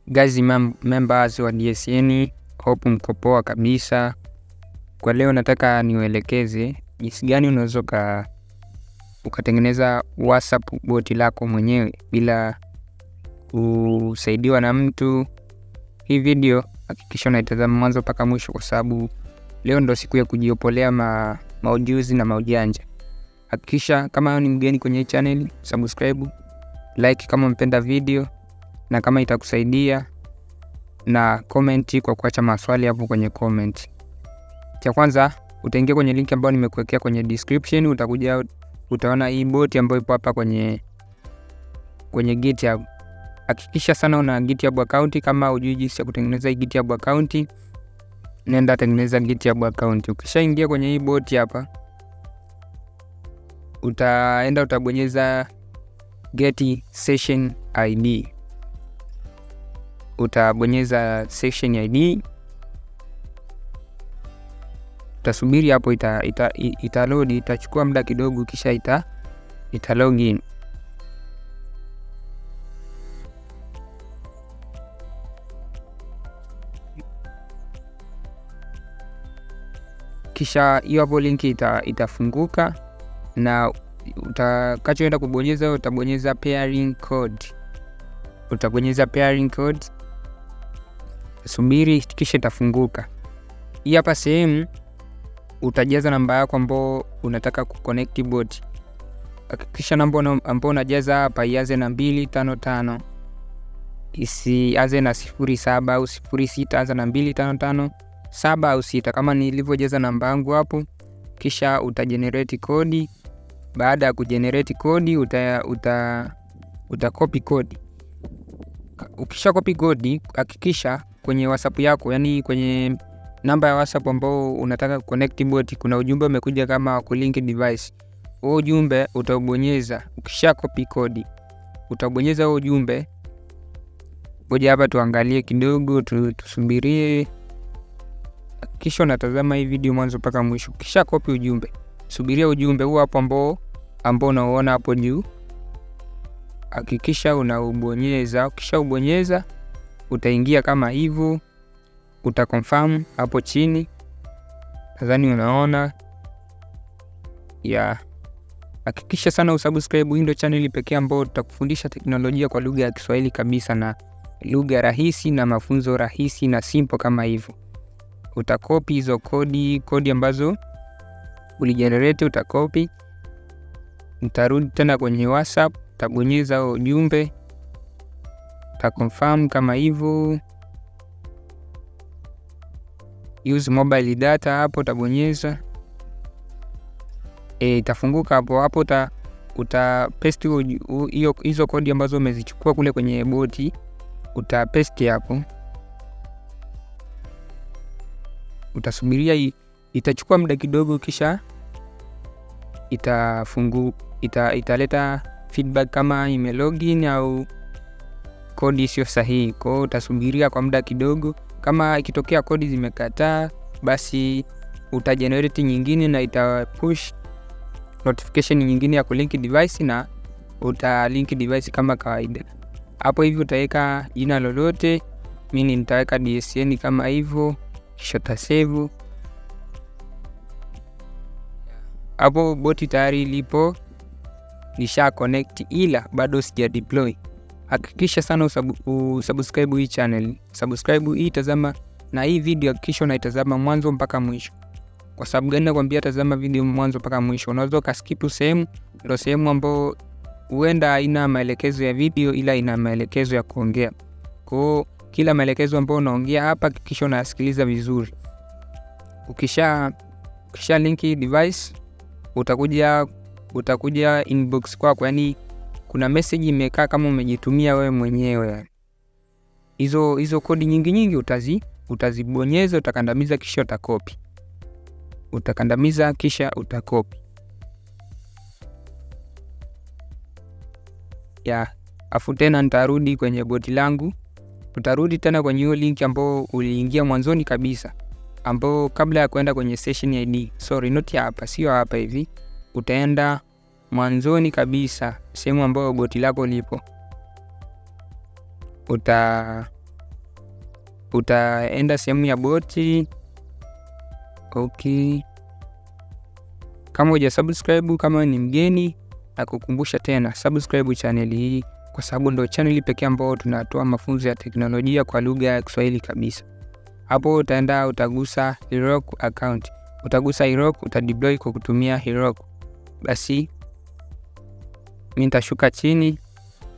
Guys, members wa DSN, hope mko poa kabisa. Kwa leo nataka niwaelekeze jinsi gani unaweza ukatengeneza WhatsApp bot lako mwenyewe bila kusaidiwa na mtu. Hii video hakikisha unaitazama mwanzo mpaka mwisho, kwa sababu leo ndo siku ya kujiopolea maujuzi na maujanja. Hakikisha kama ni mgeni kwenye channel, subscribe, like kama mpenda video, na kama itakusaidia, na comment kwa kuacha maswali hapo kwenye comment. Cha kwanza utaingia kwenye link ambayo nimekuwekea kwenye description, utaona hii bot ambayo ipo hapa kwenye GitHub. Hakikisha sana una GitHub account. Kama hujui jinsi ya kutengeneza hii GitHub account, nenda tengeneza GitHub account. Ukishaingia kwenye hii bot hapa, utabonyeza get session ID. Utabonyeza session ID, utasubiri hapo, ita load, itachukua muda kidogo, kisha ita login. Kisha hiyo hapo link itafunguka, na utakachoenda kubonyeza, utabonyeza pairing code. Utabonyeza pairing code, subiri, kisha itafunguka. Hii hapa sehemu utajaza namba yako ambayo unataka kuconnect bot. Hakikisha namba ambayo unajaza hapa ianze na 255, isianze na 07 au 06, anza na 255, 7 au 6 kama nilivyojaza namba yangu hapo. Kisha utagenerate kodi. Baada ya kugenerate kodi, uta copy kodi. Ukisha copy kodi, hakikisha kwenye WhatsApp yako, yani kwenye namba ya WhatsApp ambao unataka connect bot, kuna ujumbe umekuja kama kulink device. Huo ujumbe utabonyeza. Ukisha copy kodi, utabonyeza huo ujumbe. Ngoja hapa tuangalie kidogo, tusubirie. Kisha unatazama hii video mwanzo mpaka mwisho. Kisha copy ujumbe, subiria ujumbe huo hapo ambao unaona hapo juu. Hakikisha unaubonyeza. Ukisha ubonyeza, utaingia kama hivyo, utaconfirm hapo chini. Nadhani unaona ya. Hakikisha sana usubscribe. Hii ndio channel pekee ambayo tutakufundisha teknolojia kwa lugha ya Kiswahili kabisa, na lugha rahisi na mafunzo rahisi na simple kama hivyo. Utakopi hizo kodi ambazo uligenerate, utakopi. Utarudi tena kwenye WhatsApp, utabonyeza ujumbe, utaconfirm kama hivyo. Use mobile data, hapo utabonyeza. Itafunguka hapo utapaste hizo kodi ambazo umezichukua kule kwenye boti, utapaste hapo. Utasubiria, itachukua muda kidogo, kisha italeta feedback kama imelogin au kodi sio sahihi. Kwa hiyo utasubiria kwa muda kidogo. Kama ikitokea kodi zimekataa, basi utagenerate nyingine na itapush notification nyingine ya kulink device, na utalink device kama kawaida. Hapo hivi utaweka jina lolote. Mimi nitaweka DSN kama hivyo, kisha utasave. Hapo bot tayari lipo, nisha connect, ila bado sija deploy. Hakikisha sana usubscribe hii channel. Subscribe hii, tazama na hii video, hakikisha unaitazama mwanzo mpaka mwisho. Kwa sababu gani nakwambia tazama video mwanzo mpaka mwisho? Unaweza ukaskip sehemu, ndio sehemu ambayo huenda haina maelekezo ya video, ila ina maelekezo ya kuongea. Kwa hiyo kila maelekezo ambayo unaongea hapa, hakikisha unasikiliza vizuri. Ukisha link device, utakuja inbox kwako, yani kuna message imekaa kama umejitumia wewe mwenyewe. Hizo kodi nyingi utazibonyeza, utakandamiza, kisha utakopi. Utakandamiza kisha utakopi. Afu tena nitarudi kwenye boti langu. Utarudi tena kwenye hiyo link ambao uliingia mwanzoni kabisa, ambao kabla ya kwenda kwenye session ID. Sorry, not hapa, sio hapa hivi. Utaenda mwanzoni kabisa, sehemu ambayo boti lako lipo. utaenda sehemu ya boti. Okay. Kama huja subscribe, kama ni mgeni, nakukumbusha tena subscribe channel hii, kwa sababu ndio channel pekee ambayo tunatoa mafunzo ya teknolojia kwa lugha ya Kiswahili kabisa. Hapo utaenda utagusa Heroku account. Utagusa Heroku, utadeploy kwa kutumia Heroku. Basi mimi nitashuka chini,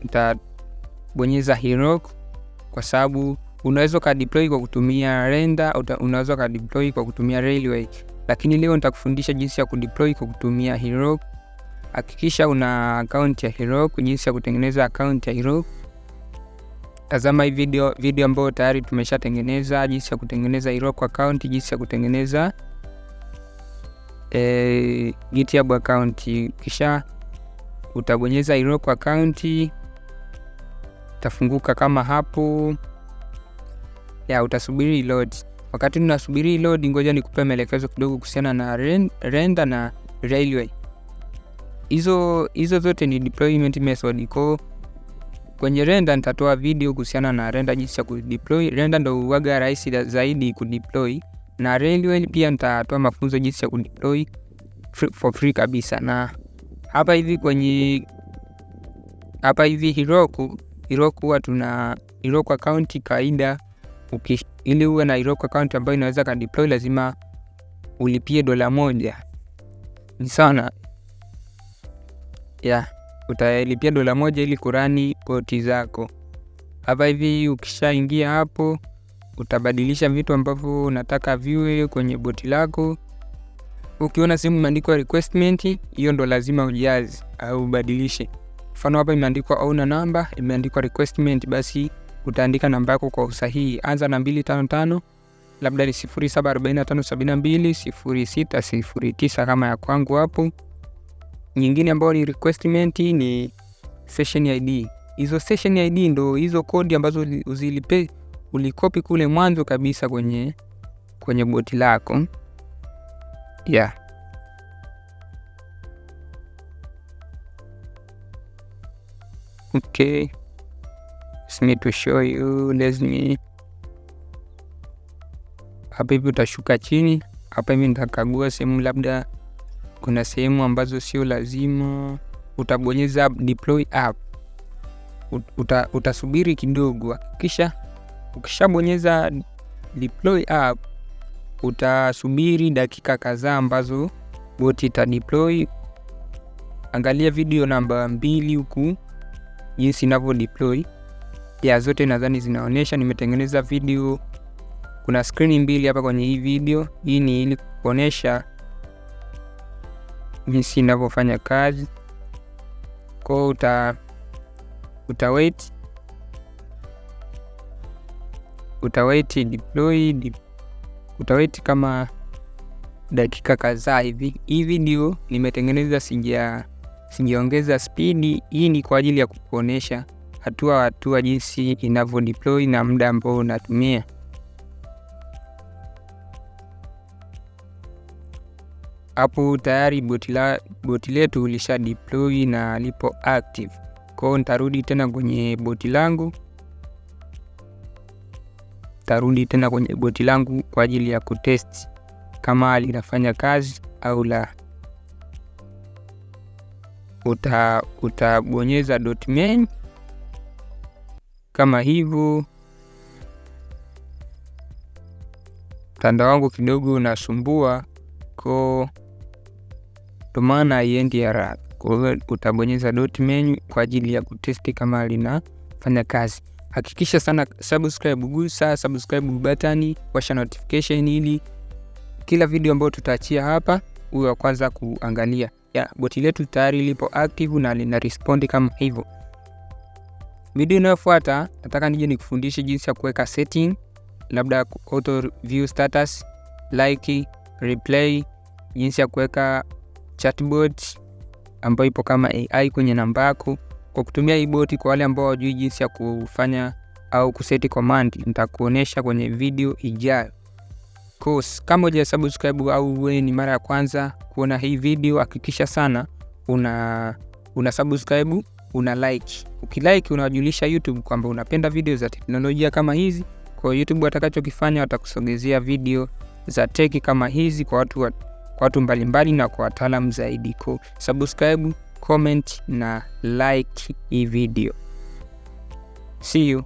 nitabonyeza Heroku kwa sababu unaweza kadeploy kwa kutumia Render, unaweza kadeploy kwa kutumia Railway. Lakini leo nitakufundisha jinsi ya kudeploy kwa kutumia Heroku. Hakikisha una account ya Heroku, jinsi ya kutengeneza account ya Heroku. Tazama hii video ambayo tayari tumeshatengeneza, jinsi ya kutengeneza Heroku account, jinsi ya kutengeneza GitHub account. Kisha utabonyeza Heroku account, itafunguka kama hapo. Utasubiri load. Wakati tunasubiri load, ngoja nikupe maelekezo kidogo kuhusiana na Render na Railway. Hizo zote ni deployment method. Kwenye Render nitatoa video kuhusiana na Render, jinsi ya kudeploy. Render ndio huaga rahisi zaidi kudeploy, na Railway pia nitatoa mafunzo jinsi ya kudeploy for free kabisa. Na hapa hivi Heroku huwa tuna Heroku account kawaida. Ili uwe na Heroku account ambayo inaweza kadeploy, lazima ulipie $1. Ni sana. Utalipia $1 ili kurani boti zako. Hapa hivi ukishaingia hapo, utabadilisha vitu ambavyo unataka viwe kwenye boti lako. Ukiona sehemu imeandikwa requestment, hiyo ndo lazima ujaze au ubadilishe. Mfano hapa imeandikwa owner number, imeandikwa requestment, basi utaandika namba yako kwa usahihi. Anza na 255, labda ni 0745720609 kama ya kwangu hapo. Nyingine ambayo ni requestment ni session ID. Hizo session ID ndo hizo kodi ambazo ulikopi kule mwanzo kabisa kwenye boti lako. Okay. Let me to show you. Hapa hivi utashuka chini. Hapa hivi nitakagua sehemu, labda kuna sehemu ambazo sio lazima. Utabonyeza deploy app. Utasubiri kidogo. Kisha ukishabonyeza deploy app, utasubiri dakika kadhaa ambazo boti ita deploy. Angalia video namba 2 huku jinsi inavyo deploy. Zote nadhani zinaonyesha. Nimetengeneza video, kuna screen 2 hapa kwenye hii video. Hii ni ili kuonesha jinsi inavyofanya kazi. Kwa utawait deploy, utawait kama dakika kadhaa hivi. Hii video nimetengeneza sijaongeza speed. Hii ni kwa ajili ya kukuonesha hatua jinsi inavyo deploy na muda ambao unatumia. Hapo tayari boti letu lisha deploy na lipo active. Kwa hiyo nitarudi tena kwenye boti langu, kwa ajili ya kutest kama linafanya kazi au la. Utabonyeza .main kama hivyo. Mtandao wangu kidogo unasumbua, kwa maana haiendi haraka. Kwa hiyo utabonyeza .main kwa ajili ya kutesti kama linafanya kazi. Hakikisha sana subscribe, gusa subscribe button, washa notification ili kila video ambayo tutaachia hapa uwe wa kwanza kuangalia. Boti letu tayari lipo active na lina respond kama hivyo. Video inayofuata nataka nije nikufundishe jinsi ya kuweka setting, labda auto view status, like, replay, jinsi ya kuweka chatbot ambayo ipo kama AI kwenye namba yako kwa kutumia hii boti. Kwa wale ambao hawajui jinsi ya kufanya au kuseti command, nitakuonesha kwenye video ijayo. Kama huja subscribe au wewe ni mara ya kwanza kuona hii video, hakikisha sana una subscribe, una like. Ukilike unawajulisha YouTube kwamba unapenda video za teknolojia kama hizi. Kwa Kwa YouTube watakachokifanya, watakusogezea video za tech kama hizi kwa watu mbalimbali na kwa wataalamu zaidi. Kwa subscribe, comment na like hii video. See you.